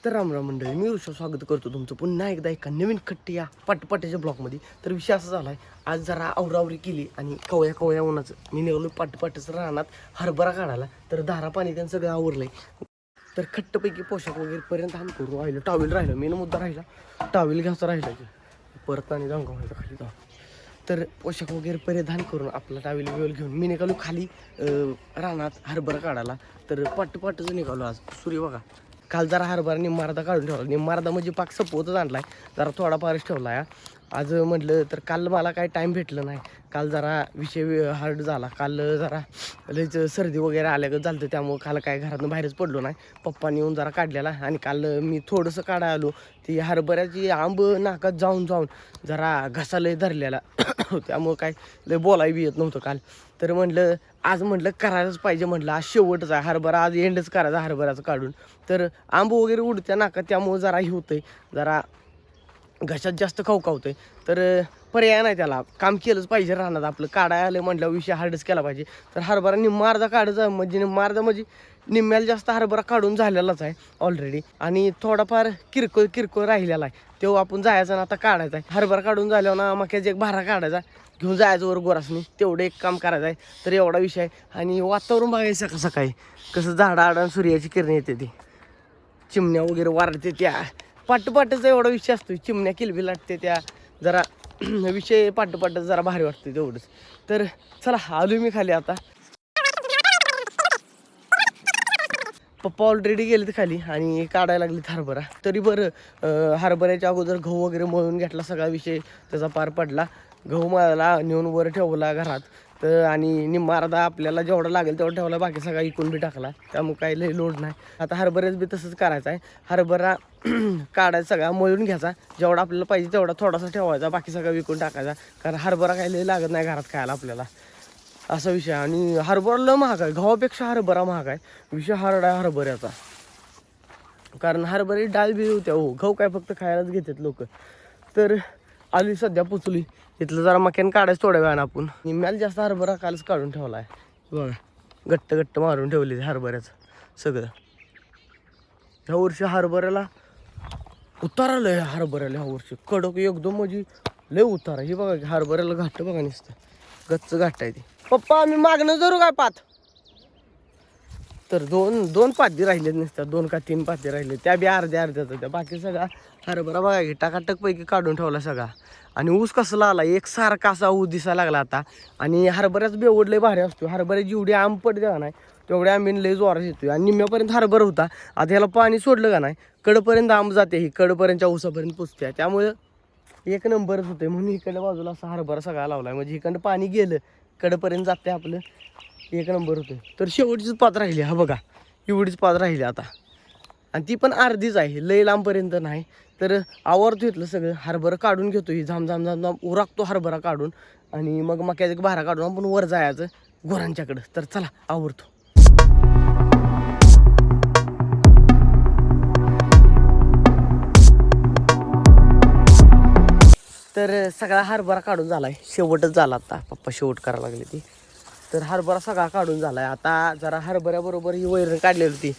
तर रामराम मंडळी, मी ऋषभ स्वागत करतो तुमचं पुन्हा एकदा एका नवीन खट्टी या पाटपाट्याच्या ब्लॉगमध्ये. तर विषय असा झाला आहे, आज जरा आवरावरी केली आणि कवया उन्हाचं मी निघालो पाटपाट्याचं रानात हरभरा काढायला. तर धारा पाणी त्यांचं सगळं आवरलंय. तर खट्टपैकी पोशाख वगैरे पर्यंत आम्ही करून राहिलो. टावेल राहिलं, मेन मुद्दा राहिला टावेल घ्यायचा राहिला की परत आणि जाऊन व्हायचं खाली जाऊन. तर पोशाख वगैरे परिधान करून आपला टावेल बिवेल घेऊन मी निघालो खाली रानात हरभरा काढायला. तर पाटचं निघालो. आज सूर्य बघा, काल जरा हरभरा निम्मार्धा काढून ठेवला. निम्मार्धा म्हणजे पाक सपोतच आणलाय, जरा थोडा फारच ठेवला आहे. आज म्हटलं तर काल मला काही टाईम भेटलं नाही. काल जरा विषय हार्ड झाला. काल जरा लयच सर्दी वगैरे आल्यागत झालं होतं, त्यामुळं काल काय घरातून बाहेरच पडलो नाही. पप्पानी येऊन जरा काढलेला आणि काल मी थोडंसं काढायला आलो. ती हरभऱ्याची आंब नाकात जाऊन जरा घसा लय धरलेला त्यामुळं काय लय बोलाय बी येत नव्हतं काल. तर म्हटलं आज म्हटलं करायलाच पाहिजे. म्हटलं आज शेवटच आहे हरभरा, आज एंडच करायचा हरभऱ्याचं काढून. तर आंब वगैरे उडत्या नाकात, त्यामुळं जरा हे होतंय, जरा घशात जास्त खवखावतंय. तर पर्याय नाही, त्याला काम केलंच पाहिजे. राहणार आपलं काढायला आलं म्हटलं विषय हार्डच केला पाहिजे. तर हरभरा निम्मा अर्धा काढायचा म्हणजे निम्म्याला जास्त हरभरा काढून झालेलाच आहे ऑलरेडी. आणि थोडाफार किरकोळ राहिलेला आहे, तेव्हा आपण जायचं ना आता काढायचा आहे. हरभरा काढून झाल्यावर ना मक्याचा एक भारा काढायचा, घेऊन जायचं वर गोरासनी, तेवढं एक काम करायचं आहे. तर एवढा विषय आहे. आणि वातावरण बघायचं कसं काय, कसं झाडा सूर्याची किरण येते, ती चिमण्या वगैरे वारते त्या पाटचा एवढा विषय असतो. चिमण्या किलबी लागते त्या, जरा विषय पाटचं जरा भारी वाटतं तेवढंच. तर चला आलो मी खाली आता. पप्पा ऑलरेडी गेलेत खाली आणि काढायला लागलेत हरभरा. तरी बरं हरभऱ्याच्या अगोदर गहू वगैरे मळून घेतला, सगळा विषय त्याचा पार पडला. गहू मळाला, नेऊन वर ठेवला घरात. तर आणि निम्मा अर्धा आपल्याला जेवढा लागेल तेवढा ठेवला, बाकी सगळा इकून बी टाकला, त्यामुळे काही लई लोड नाही. आता हरभऱ्याच बी तसंच करायचं आहे. हरभरा काढायचा, सगळा मळून घ्यायचा, जेवढा आपल्याला पाहिजे तेवढा थोडासा ठेवायचा, बाकी सगळा विकून टाकायचा. कारण हरभरा काही लई लागत नाही घरात खायला आपल्याला, असा विषय. आणि हरभरा महाग आहे, गव्हापेक्षा हरभरा महाग आहे. विषय हार्ड आहे हरभऱ्याचा, कारण हरभऱ्याची डाळ बी होत्या हो, गहू काय फक्त खायलाच घेतात लोक. तर आली सध्या पुचली इथलं, जरा मक्यान काढायचं थोड्या वेळानं आपण. निम्म्याला जास्त हरभरा कालच काढून ठेवला आहे बघा, गट्ट मारून ठेवले हरभऱ्याचं सगळं. ह्या वर्षी हरभऱ्याला उतारा लय, हरभऱ्याला ह्या वर्षी कडक एकदम म्हणजे लय उतारा. हे बघा की हरभऱ्याला घाट बघा, नुसतं गच्च घाट आहे ते. पप्पा आम्ही मागणं जरू काय पात? तर दोन पाती राहिले नसतात, 2 का 3 पाती राहिले, त्या बी अर्ध्याच त्या. बाकी सगळा हरभरा बघा की टाकाटक पैकी काढून ठेवला सगळा. आणि ऊस कसला आला, एक सारखा असा ऊस दिसायला लागला आता. आणि हरभऱ्याच बेवड लय भारी असतो. हरभऱ्याची जेवढी आंब पडते का नाही तेवढ्या आंबीने लय जोरात येतोय. आणि निम्म्यापर्यंत हरभरा होता, आता ह्याला पाणी सोडलं का नाही कडपर्यंत आंब जाते, ही कडपर्यंतच्या ऊसापर्यंत पुजते. त्यामुळे एक नंबरच होते. म्हणून इकडल्या बाजूला असा हरभरा सगळा लावलाय, म्हणजे इकडं पाणी गेलं कडपर्यंत जाते आपलं, एक नंबर होते. तर शेवटचीच पात राहिली, हा बघा एवढीच पात राहिली आता, आणि ती पण अर्धीच आहे, लय लांबपर्यंत नाही. तर आवरतो इथलं सगळं, हरभरा काढून घेतो, ही झाम उराकतो हरभरा काढून. आणि मग मक्याचा एक भारा काढून आपण वर जायचं गुरांच्याकडं. तर चला आवरतो. तर सगळा हरभरा काढून झालाय, शेवटच झाला आता, पप्पा शेवट करायला लागले ती. तर हरभरा सगळा काढून झालाय. आता जरा हरभऱ्याबरोबर ही वैरण काढलेली होती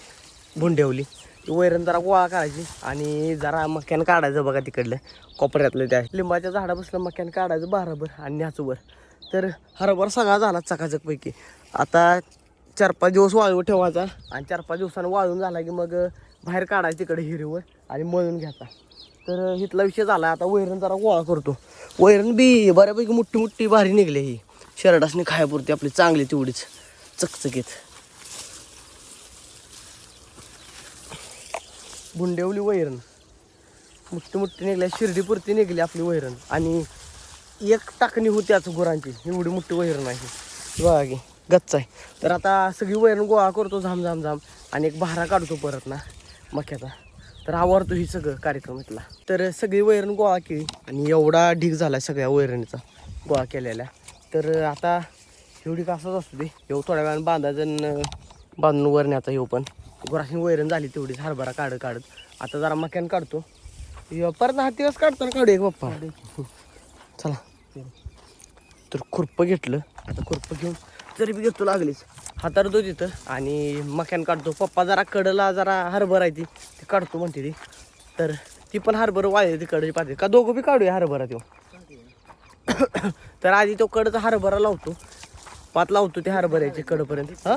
भुंडेवली, ती वैरण जरा गोळा करायची आणि जरा मक्यानं काढायचं बघा तिकडलं कोपऱ्यातलं, त्या लिंबाच्या झाडापासून मक्यानं काढायचं बाराभर आणि न्याचूभर. तर हरभरा सगळा झाला चकाचकपैकी. आता 4-5 दिवस वाळू ठेवायचा आणि 4-5 दिवसानं वाळून झाला की मग बाहेर काढायचं तिकडे हिरीवर आणि मळून घ्यायचा. तर इथला विषय झाला. आता वैरण जरा गोळा करतो. वैरण बी बऱ्यापैकी मोठी भारी निघली, ही शरडासनी खायापुरती आपली चांगली तेवढीच चकचकीत. भुंडेवली वैरण मोठी निघल्या, शिर्डीपुरती निघली आपली वैरण. आणि एक टाकणी होत्याच गुरांची, एवढी मोठी वैरण आहे बघा की, गच्च आहे. तर आता सगळी वैरण गोळा करतो झाम आणि एक भारा काढतो परत ना मक्याचा. तर आवडतो ही सगळं कार्यक्रम इथला. तर सगळी वैरण गोळा केली आणि एवढा ढीग झाला सगळ्या वैरणीचा गोळा केलेल्या. तर आता एवढी कासाच असतो ते, येऊ थोड्या वेळानं बांधायचं, बांधून वर न्यायचा. येऊ पण गुराशी वैरण झाली तेवढीच, हरभरा काढत आता जरा मक्यान काढतो. परत हा दिवस काढतो ना, काढू एक पप्पा चला. तर खुरपं घेतलं, आता खुरपं घेऊन तरी बी घेतो लागलीच हाताळतो तिथं आणि मक्यान काढतो. पप्पा जरा कडला जरा हरभरा आहे ती काढतो म्हणते ती. तर ती पण हरभरा वाळली ती कडची पाहिजे का दोघं बी काढूया हरभरा तो. तर आधी तो कडचा हरभरा लावतो पात लावतो ते हरभऱ्याची कडपर्यंत. हा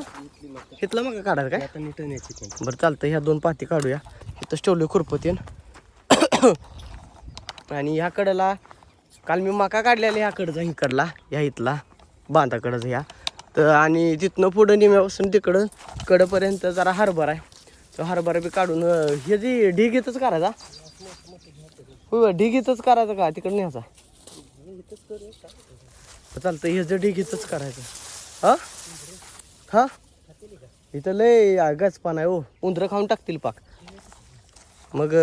घेतलं मग काढायला काय आता नीट न्यायची. बरं चालतं ह्या 2 पाती काढूया. इथंच ठेवलं खुरपतीन. आणि ह्या कडला काल मी मका काढलेला ह्या कडचा इकडला ह्या इथला बांधाकडचं ह्या. तर आणि तिथनं पुढं निम्यापासून तिकडं कडपर्यंत जरा हरभरा आहे. तो हरभरा बी काढून हे जी ढीग इथंच करायचा. हो ढीग इथंच करायचा का तिकडं न्यायचा. चालतं हे जर ढीग इथंच करायचं. हा हा इथं लय गचपान आहे हो. उंदरं खाऊन टाकतील पाक. मग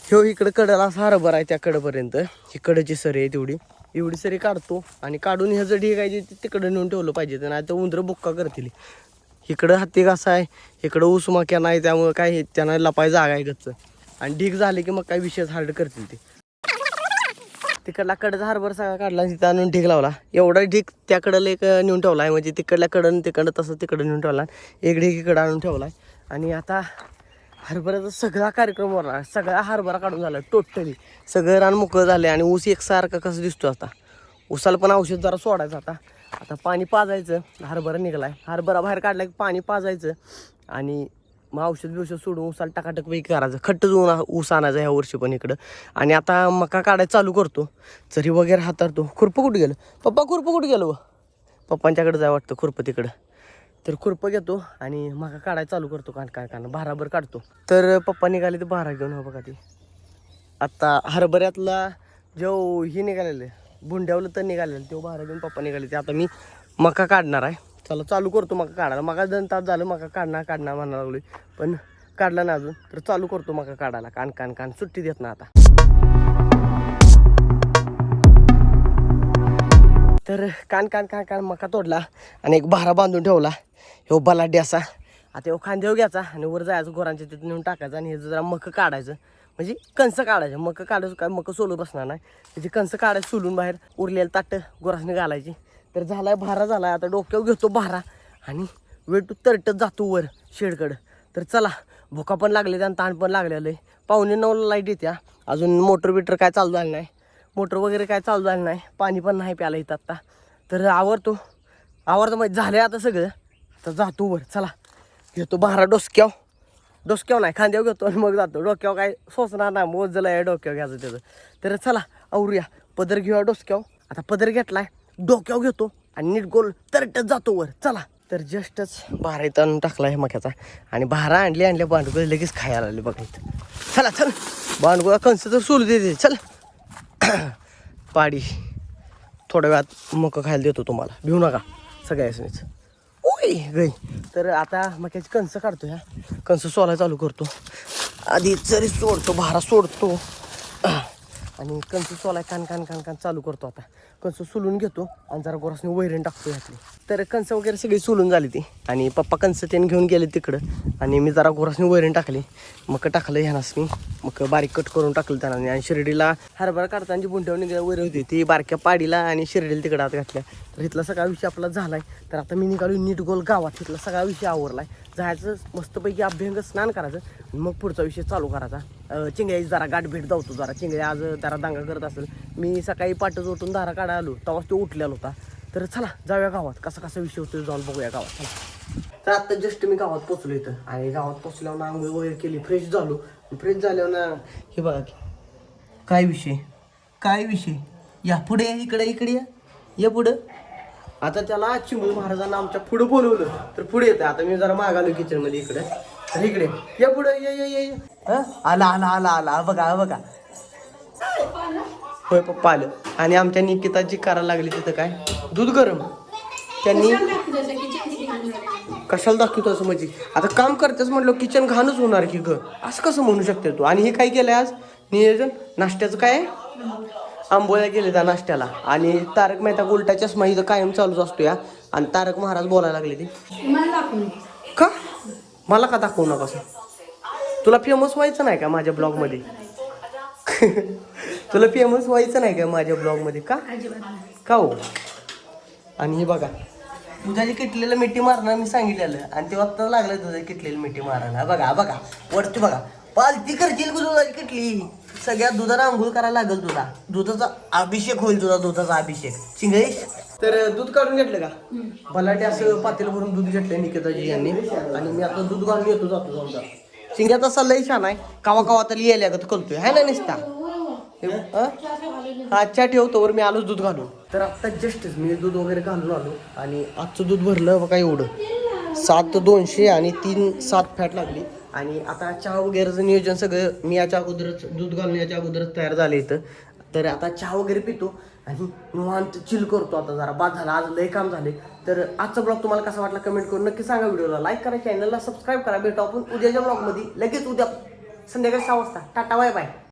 ह्यो इकडं कडला असा हरभरा आहे त्या कडपर्यंत. ही कडची सरी आहे तेवढी एवढी सरी काढतो आणि काढून ह्याचं ढीग आहे ते तिकडं नेऊन ठेवलं पाहिजे. तर नाही तर उंदरं बुक्का करतील. इकडं हत्ती कसा आहे इकडं ऊस मक्या नाही त्यामुळं काय त्यांना लपाय जागा आहे गच्च. आणि ढीग झाले की मग काय विषयच हार्ड करतील ते. तिकडला कडचा हरभरा सगळा काढला तिथं आणून ढीग लावला. एवढा ढीग त्या कडला एक नेऊन ठेवला आहे. म्हणजे तिकडल्या कडन तिकडं तसं तिकडं नेऊन ठेवला. एक ढीग इकडं आणून ठेवला आहे. आणि आता हरभऱ्याचा सगळा कार्यक्रम होणार. सगळा हरभरा काढून झाला टोटली. सगळं रान मोकळं झालं आणि ऊस एकसारखा कसं दिसतो आता. ऊसाला पण औषध जरा सोडायचं आता. आता पाणी पाजायचं. हरभरा निघालाय. हरभरा बाहेर काढला की पाणी पाजायचं आणि मग औषध सोडून ऊसाला टाकाटक पैकी करायचं. खट्ट जाऊन ऊस आणायचा ह्या वर्षी पण इकडं. आणि आता मका काढायला चालू करतो. चरी वगैरे हाताळतो. खुरपं कुठं गेलं पप्पा. खुरपं कुठं गेलं व पप्पांच्याकडे जाय वाटतं खुरपं तिकडं. तर खुरपं घेतो आणि मका काढायला चालू करतो. काय भाराभर काढतो. तर पप्पा निघाले ते भारा घेऊन. हो बघा ती आत्ता हरभऱ्यातला जो ही निघालेलं भुंड्यावलं तर निघालेलं तो भारा घेऊन पप्पा निघाले ते. आता मी मका काढणार आहे. चला चालू करतो मका काढायला. मका 2 तास झालं मका काढणार म्हणायला लागलोय पण काढला ना अजून. तर चालू करतो मका काढायला. कान सुट्टी देत ना आता. तर कान मका तोडला आणि एक भारा बांधून ठेवला. ह्यो बलाढ्य असा. आता ह्यो खांद्यावर घ्यायचा आणि वर जायचं गोरांच्या तिथं नेऊन टाकायचं. आणि हे जरा मक काढायचं म्हणजे कंस काढायचं. मक काढायचं काय मक सोलून बसणार नाही. त्याची कंस काढायचं सोलून बाहेर उरलेलं ताटं गोरासने घालायची. तर झालाय भारा झालाय. आता डोक्यावर घेतो भारा आणि वेट तरटत जातो वर शेडकडं. तर चला भुका पण लागले आणि ताण पण लागलेलं आहे. 8:45 लाईट येत्या. अजून मोटर काय चालू झालं नाही. मोटर वगैरे काय चालू झालं नाही. पाणी पण नाही प्यायला इथं आत्ता. तर आवरतो म्हणजे झालं आता सगळं. आता जातो वर. चला घेतो भारा डोसक्यावर नाही खांद्यावर घेतो आणि मग जातो. डोक्यावर काय सोसणार नाही. मोजलं आहे डोक्यावर घ्यायचं त्याचं. तर चला आवरूया. पदर घेऊया डोसक्यावर. आता पदर घेतलाय डोक्यावर घेतो आणि नीट गोल तरटत जातो वर. चला तर जस्टच भारा इथं आणून टाकला आहे मक्याचा. आणि भारा आणल्या बांडगुळा लगेच खायला आले बघा इथं. चला बांडगुळा कंस तर सोलू दे. चल पाडी थोड्या वेळात मक खायला देतो तुम्हाला. भिऊ नका सगळ्याच. ओय गई. तर आता मक्याची कंस काढतो. ह्या कंस सोलायला चालू करतो. आधी जरी सोडतो भारा सोडतो आणि कंस सोलाय कान चालू करतो. आता कंस सोलून घेतो आणि जरा गोरासने वैरण टाकतो ह्यातली. तर कंस वगैरे सगळी सोलून झाली ती. आणि पप्पा कंस त्याने घेऊन गेले तिकडं. आणि मी जरा गोरासने वैरण टाकली. मग टाकलं ह्यानासनी. मग बारीक कट करून टाकलं त्यांना. आणि शिर्डीला हरभरा काढताना जी बुंट्यावर निघाली वैरण होती ती बारक्या पाडीला आणि शिर्डीला तिकडं आत घातल्या. तर इथला सगळा विषय आपला झालाय. तर आता मी निघालो नीट गोल गावात. इथला सगळा विषय आवरलाय. जायचं मस्तपैकी अभ्यंग स्नान करायचं मग पुढचा विषय चालू करायचा. चिंगळ्याची जरा गाठ भेट जाऊतो. जरा चिंगळ्या आज जरा दांगा करत असेल. मी सकाळी पाठच उठून धारा काढायला आलो तेव्हाच तो उठलेला होता. तर चला जाऊया गावात. कसा विषय होतो जाऊन बघूया गावात. चला तर आता जस्ट मी गावात पोचलो इथं. आणि गावात पोचल्यावर ना आंघोळ वगैरे केली. फ्रेश झालो. फ्रेश झाल्यावर ना हे बघा की काय विषय या पुढे इकडे या पुढं. आता त्याला चिंगळू महाराजांना आमच्या पुढं बोलवलं तर पुढे येतं. आता मी जरा मागालो किचन मध्ये इकडे. तर इकडे या पुढे ये आला बघा होय पप्पा आलं. आणि आमच्या निकिताची करायला लागली तिथं काय दूध गरम. त्यांनी कशाला दाखवतो असं म्हणजे आता काम करतेस म्हटलं किचन घाणच होणार की ग असं कसं म्हणू शकते तू. आणि हे काय केलंय आज नियोजन नाश्त्याचं काय आंबोळ्या केले त्या नाश्त्याला. आणि तारक मेहता उलटा चष्मा इथं कायम चालूच असतो या. आणि तारक महाराज बोलायला लागले ते का मला का दाखवू नका असं. तुला फेमस व्हायचं नाही का माझ्या ब्लॉग मध्ये. तुला फेमस व्हायचं नाही का माझ्या ब्लॉग मध्ये का हो. आणि हे बघा दुधाची किटलेलं मिठी मारणार मी सांगितलेलं आणि तेव्हा तर लागलं तुझं किटलेलं मिठी मारायला. बघा बघा वरती बघा पालती करशील की दुधाची किटली. सगळ्या दुधाला आंघोळ करायला लागेल तुला. दुधाचा अभिषेक होईल तुझा, दुधाचा अभिषेक. चिंगळेश तर दूध काढून घेतलं का? बलाटे असं पातेल भरून दूध घेतलंय निकिताजी यांनी आणि मी आता दूध घालून येतो जातो जाऊन. चिंग्याचा सल्लाही छान आहे. कावा कावा तर लिहायला करतोय है ना निसता. हा चहा ठेवतो वर मी आलोच दूध घालून. तर आत्ता जस्टच मी दूध वगैरे घालून आलो आणि आजचं दूध भरलं बघा एवढं 7,200 आणि 3,7 फॅट लागली. आणि आता चहा वगैरेचं नियोजन सगळं मी याच्या अगोदरच दूध घालून याच्या अगोदरच तयार झालं इथं. तर आता चहा वगैरे पितो आणि निवांत चिल करतो आता. जरा बाद झाला, आज लय काम झाले. तर आजचा ब्लॉग तुम्हाला कसा वाटला कमेंट करून नक्की सांगा. व्हिडिओला लाईक करा, चॅनलला सबस्क्राईब करा. भेटू आपण उद्याच्या ब्लॉगमध्ये लगेच उद्या संध्याकाळी 6 वाजता. Tata bye bye.